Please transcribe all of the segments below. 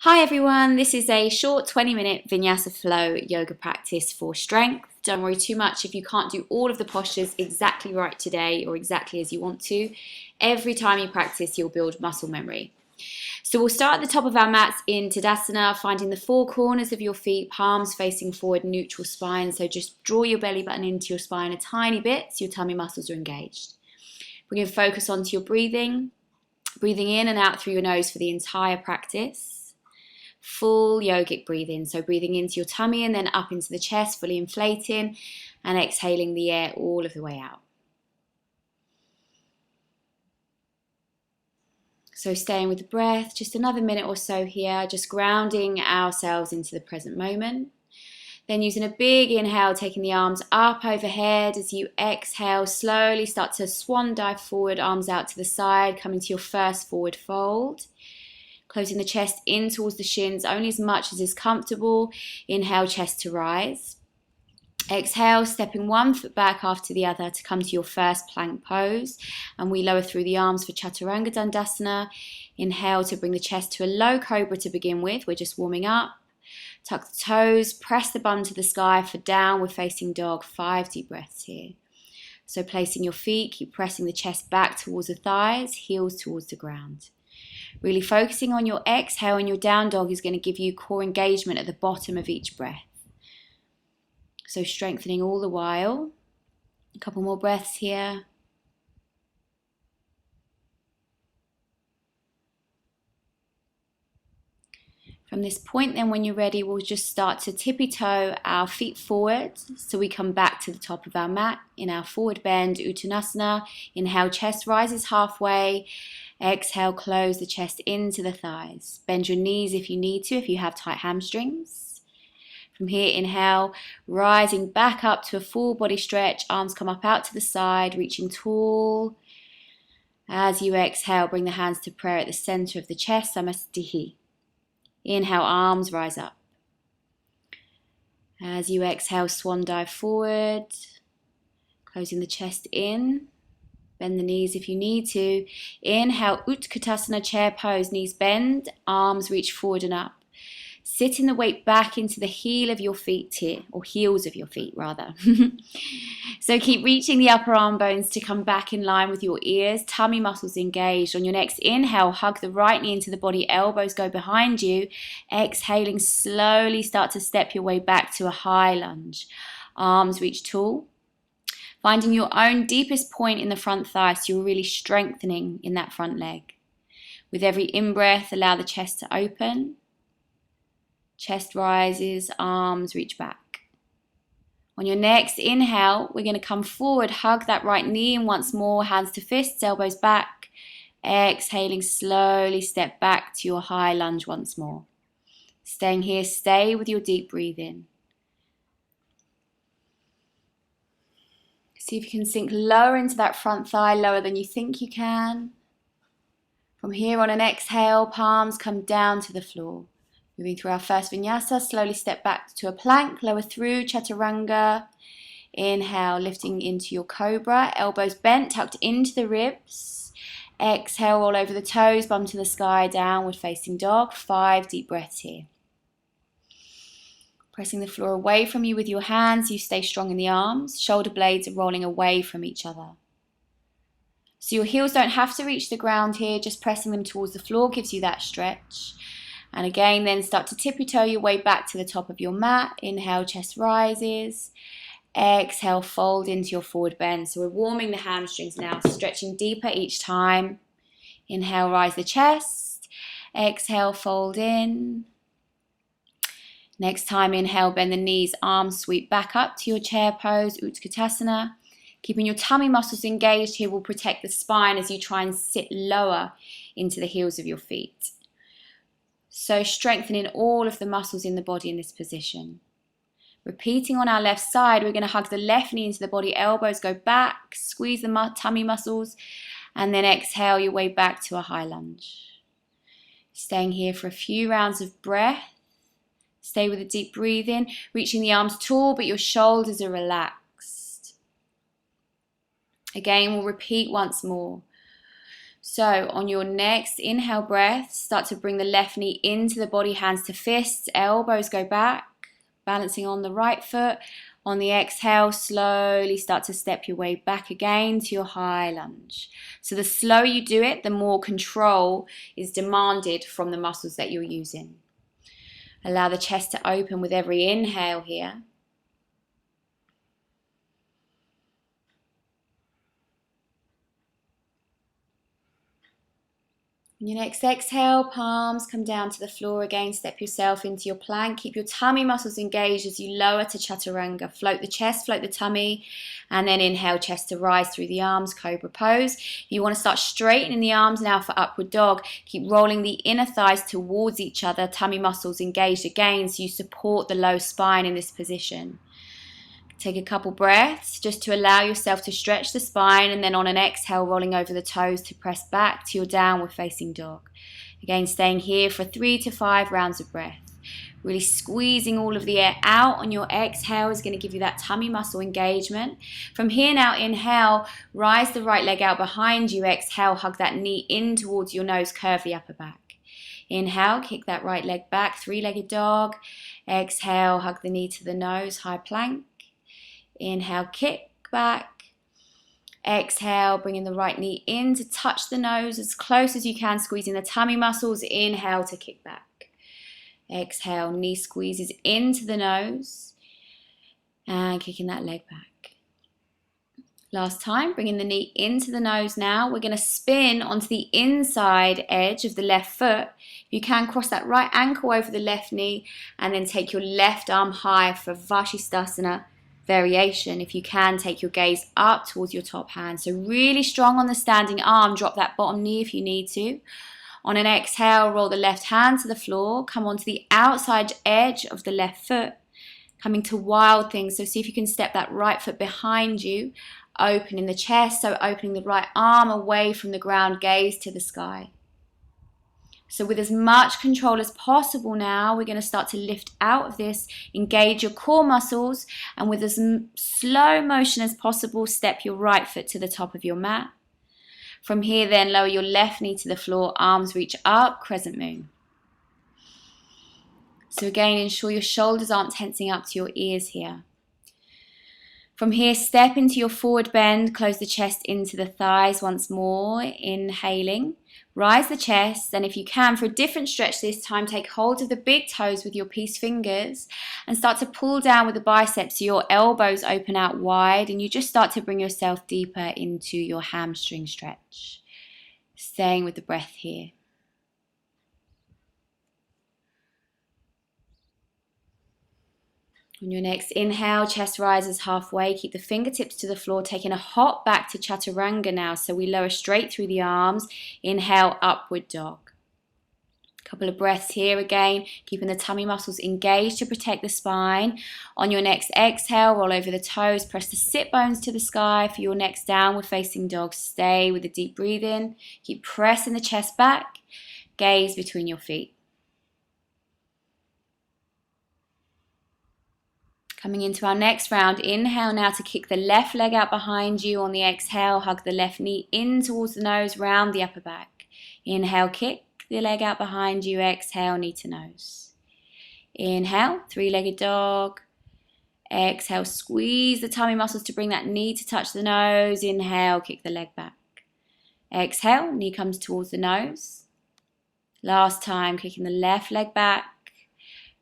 Hi everyone, this is a short 20-minute Vinyasa flow yoga practice for strength. Don't worry too much if you can't do all of the postures exactly right today or exactly as you want to. Every time you practice, you'll build muscle memory. So we'll start at the top of our mats in Tadasana, finding the four corners of your feet, palms facing forward, neutral spine. So just draw your belly button into your spine a tiny bit so your tummy muscles are engaged. Bring your focus onto your breathing in and out through your nose for the entire practice. Full yogic breathing, so breathing into your tummy and then up into the chest, fully inflating, and exhaling the air all of the way out. So staying with the breath, just another minute or so here, just grounding ourselves into the present moment. Then using a big inhale, taking the arms up overhead. As you exhale, slowly start to swan dive forward, arms out to the side, coming to your first forward fold. Closing the chest in towards the shins, only as much as is comfortable. Inhale, chest to rise. Exhale, stepping one foot back after the other to come to your first plank pose. And we lower through the arms for Chaturanga Dandasana. Inhale to bring the chest to a low cobra to begin with. We're just warming up. Tuck the toes, press the bum to the sky for downward facing dog. 5 deep breaths here. So placing your feet, keep pressing the chest back towards the thighs, heels towards the ground. Really focusing on your exhale, and your down dog is going to give you core engagement at the bottom of each breath. So strengthening all the while. A couple more breaths here. From this point then, when you're ready, we'll just start to tippy toe our feet forward. So we come back to the top of our mat in our forward bend, Uttanasana. Inhale, chest rises halfway. Exhale, close the chest into the thighs. Bend your knees if you need to, if you have tight hamstrings. From here, inhale, rising back up to a full body stretch. Arms come up out to the side, reaching tall. As you exhale, bring the hands to prayer at the center of the chest, Samastihi. Inhale, arms rise up. As you exhale, swan dive forward. Closing the chest in. Bend the knees if you need to. Inhale, Uttanasana, chair pose. Knees bend, arms reach forward and up. Sitting the weight back into the heel of your feet here, or heels of your feet rather. So keep reaching the upper arm bones to come back in line with your ears. Tummy muscles engaged. On your next inhale, hug the right knee into the body. Elbows go behind you. Exhaling, slowly start to step your way back to a high lunge. Arms reach tall. Finding your own deepest point in the front thigh, so you're really strengthening in that front leg. With every in-breath, allow the chest to open. Chest rises, arms reach back. On your next inhale, we're going to come forward, hug that right knee in once more, hands to fists, elbows back. Exhaling, slowly step back to your high lunge once more. Staying here, stay with your deep breathing. See if you can sink lower into that front thigh, lower than you think you can. From here, on an exhale, palms come down to the floor. Moving through our first Vinyasa, slowly step back to a plank, lower through Chaturanga. Inhale, lifting into your Cobra, elbows bent, tucked into the ribs. Exhale, roll over the toes, bum to the sky, downward facing dog. 5 deep breaths here. Pressing the floor away from you with your hands, you stay strong in the arms. Shoulder blades are rolling away from each other. So your heels don't have to reach the ground here, just pressing them towards the floor gives you that stretch. And again, then start to tippy toe your way back to the top of your mat. Inhale, chest rises. Exhale, fold into your forward bend. So we're warming the hamstrings now, stretching deeper each time. Inhale, rise the chest. Exhale, fold in. Next time, inhale, bend the knees, arms sweep back up to your chair pose, Uttanasana. Keeping your tummy muscles engaged here will protect the spine as you try and sit lower into the heels of your feet. So strengthening all of the muscles in the body in this position. Repeating on our left side, we're going to hug the left knee into the body, elbows go back, squeeze the tummy muscles, and then exhale your way back to a high lunge. Staying here for a few rounds of breath. Stay with a deep breath in, reaching the arms tall, but your shoulders are relaxed. Again, we'll repeat once more. So on your next inhale breath, start to bring the left knee into the body, hands to fists, elbows go back, balancing on the right foot. On the exhale, slowly start to step your way back again to your high lunge. So the slower you do it, the more control is demanded from the muscles that you're using. Allow the chest to open with every inhale here. On your next exhale, palms come down to the floor again. Step yourself into your plank. Keep your tummy muscles engaged as you lower to Chaturanga. Float the chest, float the tummy, and then inhale, chest to rise through the arms, Cobra Pose. If you want to start straightening the arms now for Upward Dog, keep rolling the inner thighs towards each other, tummy muscles engaged again, so you support the low spine in this position. Take a couple breaths just to allow yourself to stretch the spine, and then on an exhale, rolling over the toes to press back to your downward facing dog. Again, staying here for 3 to 5 rounds of breath. Really squeezing all of the air out on your exhale is going to give you that tummy muscle engagement. From here now, inhale, rise the right leg out behind you. Exhale, hug that knee in towards your nose, curve the upper back. Inhale, kick that right leg back, three-legged dog. Exhale, hug the knee to the nose, high plank. Inhale, kick back. Exhale, bringing the right knee in to touch the nose as close as you can, squeezing the tummy muscles. Inhale to kick back. Exhale, knee squeezes into the nose and kicking that leg back. Last time, bringing the knee into the nose now. We're going to spin onto the inside edge of the left foot. You can cross that right ankle over the left knee and then take your left arm high for Vinyasa variation. If you can, take your gaze up towards your top hand. So really strong on the standing arm. Drop that bottom knee if you need to. On an exhale, roll the left hand to the floor. Come onto the outside edge of the left foot. Coming to wild things. So see if you can step that right foot behind you. Opening the chest. So opening the right arm away from the ground. Gaze to the sky. So with as much control as possible now, we're going to start to lift out of this, engage your core muscles, and with as slow motion as possible, step your right foot to the top of your mat. From here then, lower your left knee to the floor, arms reach up, Crescent Moon. So again, ensure your shoulders aren't tensing up to your ears here. From here, step into your forward bend, close the chest into the thighs once more, inhaling. Rise the chest, and if you can, for a different stretch this time, take hold of the big toes with your peace fingers and start to pull down with the biceps so your elbows open out wide, and you just start to bring yourself deeper into your hamstring stretch. Staying with the breath here. On your next inhale, chest rises halfway. Keep the fingertips to the floor, taking a hop back to Chaturanga now. So we lower straight through the arms. Inhale, Upward Dog. Couple of breaths here again, keeping the tummy muscles engaged to protect the spine. On your next exhale, roll over the toes, press the sit bones to the sky for your next downward facing dog. Stay with a deep breathe in. Keep pressing the chest back. Gaze between your feet. Coming into our next round, inhale now to kick the left leg out behind you. On the exhale, hug the left knee in towards the nose, round the upper back. Inhale, kick the leg out behind you. Exhale, knee to nose. Inhale, three-legged dog. Exhale, squeeze the tummy muscles to bring that knee to touch the nose. Inhale, kick the leg back. Exhale, knee comes towards the nose. Last time, kicking the left leg back.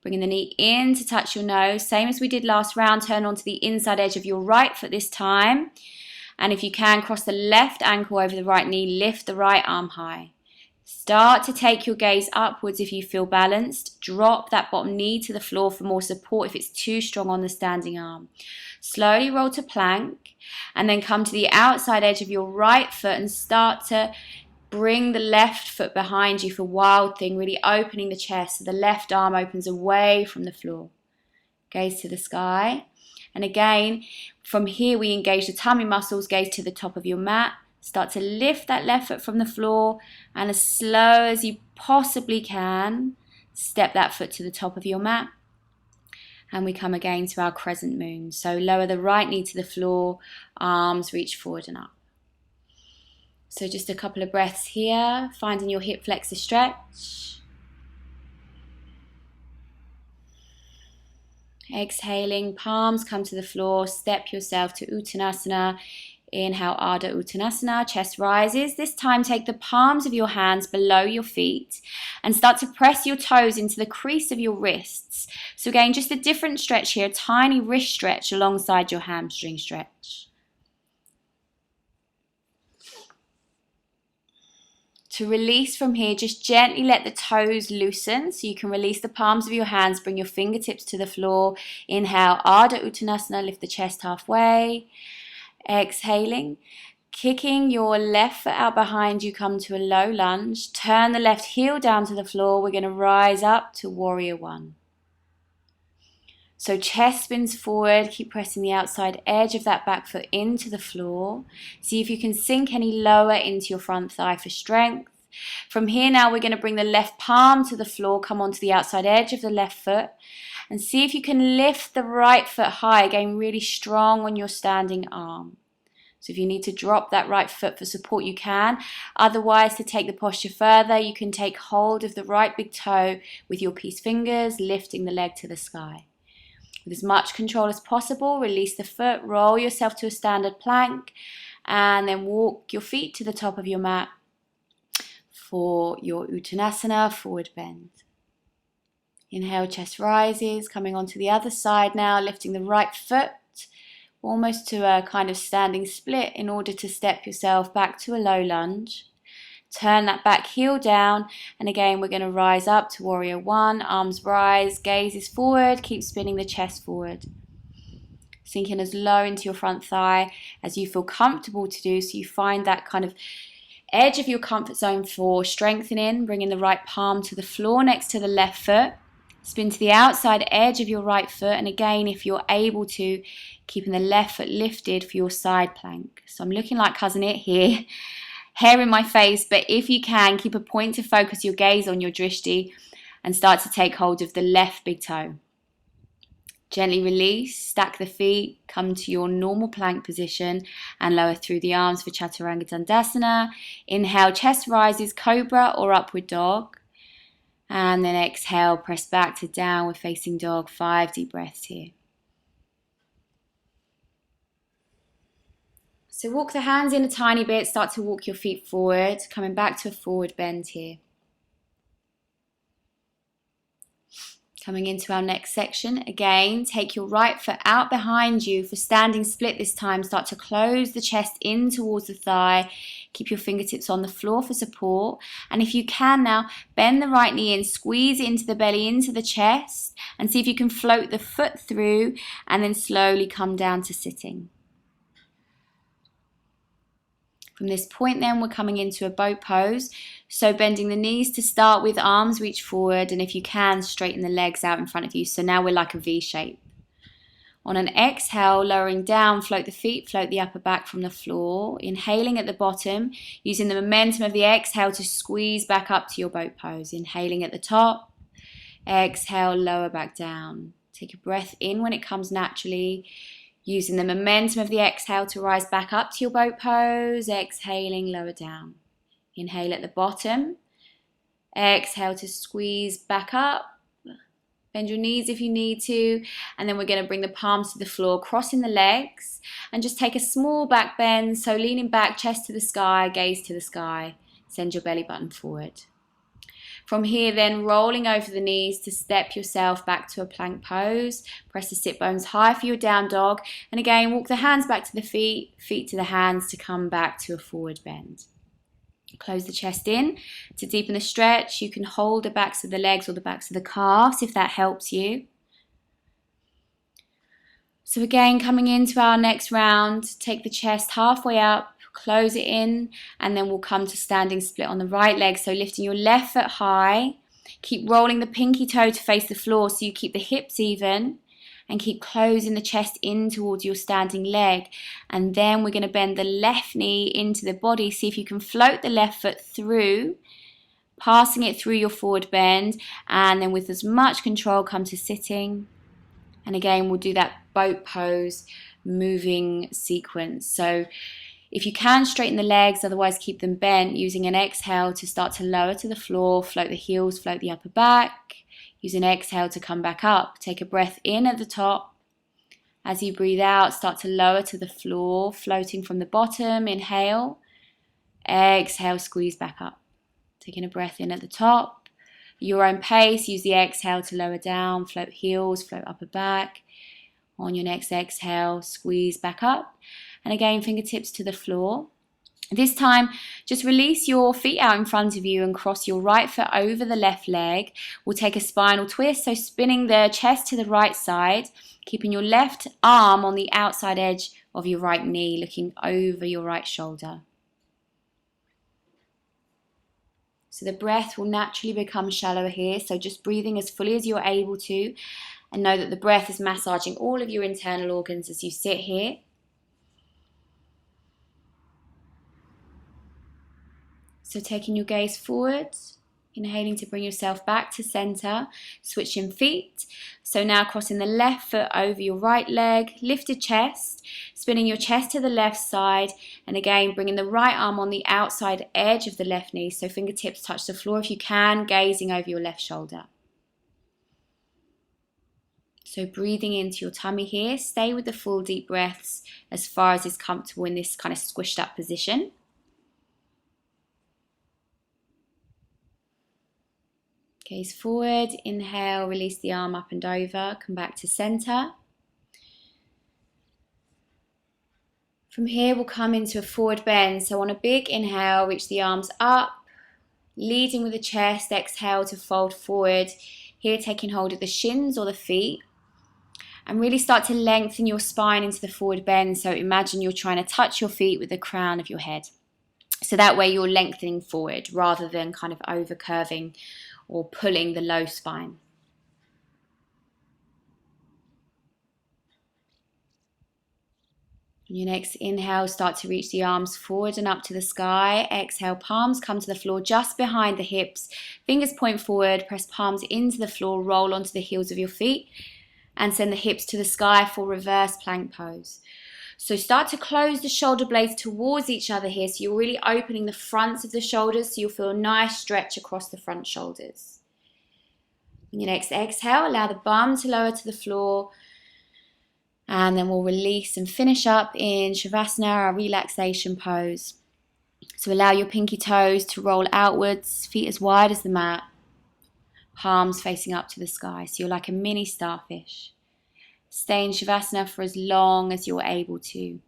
Bringing the knee in to touch your nose. Same as we did last round, turn onto the inside edge of your right foot this time. And if you can, cross the left ankle over the right knee, lift the right arm high. Start to take your gaze upwards if you feel balanced. Drop that bottom knee to the floor for more support if it's too strong on the standing arm. Slowly roll to plank and then come to the outside edge of your right foot and start to bring the left foot behind you for Wild Thing, really opening the chest so the left arm opens away from the floor. Gaze to the sky. And again, from here we engage the tummy muscles, gaze to the top of your mat. Start to lift that left foot from the floor and as slow as you possibly can, step that foot to the top of your mat. And we come again to our Crescent Moon. So lower the right knee to the floor, arms reach forward and up. So just a couple of breaths here, finding your hip flexor stretch. Exhaling, palms come to the floor, step yourself to Uttanasana. Inhale, Ardha Uttanasana, chest rises. This time take the palms of your hands below your feet and start to press your toes into the crease of your wrists. So again, just a different stretch here, a tiny wrist stretch alongside your hamstring stretch. To release from here, just gently let the toes loosen so you can release the palms of your hands, bring your fingertips to the floor. Inhale, Ardha Uttanasana, lift the chest halfway. Exhaling, kicking your left foot out behind you, come to a low lunge. Turn the left heel down to the floor. We're going to rise up to Warrior One. So chest spins forward, keep pressing the outside edge of that back foot into the floor. See if you can sink any lower into your front thigh for strength. From here now we're going to bring the left palm to the floor, come onto the outside edge of the left foot. And see if you can lift the right foot high, again really strong on your standing arm. So if you need to drop that right foot for support, you can. Otherwise, to take the posture further, you can take hold of the right big toe with your peace fingers, lifting the leg to the sky. With as much control as possible, release the foot, roll yourself to a standard plank, and then walk your feet to the top of your mat for your Uttanasana, forward bend. Inhale, chest rises, coming onto the other side now, lifting the right foot almost to a kind of standing split in order to step yourself back to a low lunge. Turn that back heel down, and again we're going to rise up to Warrior One, arms rise, gaze is forward, keep spinning the chest forward. Sinking as low into your front thigh as you feel comfortable to do, so you find that kind of edge of your comfort zone for strengthening, bringing the right palm to the floor next to the left foot. Spin to the outside edge of your right foot, and again, if you're able to, keeping the left foot lifted for your side plank. So I'm looking like Cousin It here, hair in my face, but if you can, keep a point to focus your gaze on your drishti and start to take hold of the left big toe. Gently release, stack the feet, come to your normal plank position and lower through the arms for Chaturanga Dandasana. Inhale, chest rises, Cobra or Upward Dog. And then exhale, press back to Downward Facing Dog. 5 deep breaths here. So walk the hands in a tiny bit, start to walk your feet forward, coming back to a forward bend here. Coming into our next section, again, take your right foot out behind you for standing split this time. Start to close the chest in towards the thigh. Keep your fingertips on the floor for support. And if you can now, bend the right knee in, squeeze it into the belly, into the chest, and see if you can float the foot through and then slowly come down to sitting. From this point then, we're coming into a boat pose. So bending the knees to start with, arms reach forward, and if you can, straighten the legs out in front of you. So now we're like a V shape. On an exhale, lowering down, float the feet, float the upper back from the floor. Inhaling at the bottom, using the momentum of the exhale to squeeze back up to your boat pose. Inhaling at the top, exhale, lower back down. Take a breath in when it comes naturally. Using the momentum of the exhale to rise back up to your boat pose, exhaling, lower down. Inhale at the bottom, exhale to squeeze back up, bend your knees if you need to, and then we're going to bring the palms to the floor, crossing the legs, and just take a small back bend, so leaning back, chest to the sky, gaze to the sky, send your belly button forward. From here then, rolling over the knees to step yourself back to a plank pose. Press the sit bones high for your down dog. And again, walk the hands back to the feet, feet to the hands to come back to a forward bend. Close the chest in. To deepen the stretch, you can hold the backs of the legs or the backs of the calves if that helps you. So again, coming into our next round, take the chest halfway up, close it in, and then we'll come to standing split on the right leg. So lifting your left foot high, keep rolling the pinky toe to face the floor so you keep the hips even, and keep closing the chest in towards your standing leg. And then we're going to bend the left knee into the body. See if you can float the left foot through, passing it through your forward bend, and then with as much control come to sitting. And again, we'll do that boat pose moving sequence. So If you can, straighten the legs, otherwise keep them bent, using an exhale to start to lower to the floor, float the heels, float the upper back. Use an exhale to come back up. Take a breath in at the top. As you breathe out, start to lower to the floor, floating from the bottom. Inhale. Exhale, squeeze back up. Taking a breath in at the top. Your own pace, use the exhale to lower down, float heels, float upper back. On your next exhale, squeeze back up. And again, fingertips to the floor. This time, just release your feet out in front of you and cross your right foot over the left leg. We'll take a spinal twist, so spinning the chest to the right side, keeping your left arm on the outside edge of your right knee, looking over your right shoulder. So the breath will naturally become shallower here, so just breathing as fully as you're able to, and know that the breath is massaging all of your internal organs as you sit here. So taking your gaze forward, inhaling to bring yourself back to center, switching feet. So now crossing the left foot over your right leg, lifted chest, spinning your chest to the left side, and again bringing the right arm on the outside edge of the left knee, so fingertips touch the floor if you can, gazing over your left shoulder. So breathing into your tummy here, stay with the full deep breaths as far as is comfortable in this kind of squished up position. Gaze forward, inhale, release the arm up and over, come back to center. From here we'll come into a forward bend, so on a big inhale, reach the arms up, leading with the chest, exhale to fold forward, here taking hold of the shins or the feet, and really start to lengthen your spine into the forward bend, so imagine you're trying to touch your feet with the crown of your head. So that way you're lengthening forward rather than kind of over curving or pulling the low spine. On your next inhale, start to reach the arms forward and up to the sky. Exhale, palms come to the floor just behind the hips. Fingers point forward, press palms into the floor, roll onto the heels of your feet, and send the hips to the sky for reverse plank pose. So start to close the shoulder blades towards each other here, so you're really opening the fronts of the shoulders, so you'll feel a nice stretch across the front shoulders. On your next exhale, allow the bum to lower to the floor, and then we'll release and finish up in Shavasana, our relaxation pose. So allow your pinky toes to roll outwards, feet as wide as the mat, palms facing up to the sky, so you're like a mini starfish. Stay in Shavasana for as long as you're able to.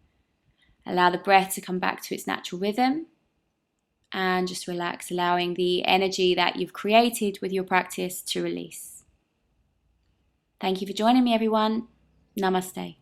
Allow the breath to come back to its natural rhythm, and just relax, allowing the energy that you've created with your practice to release. Thank you for joining me, everyone. Namaste.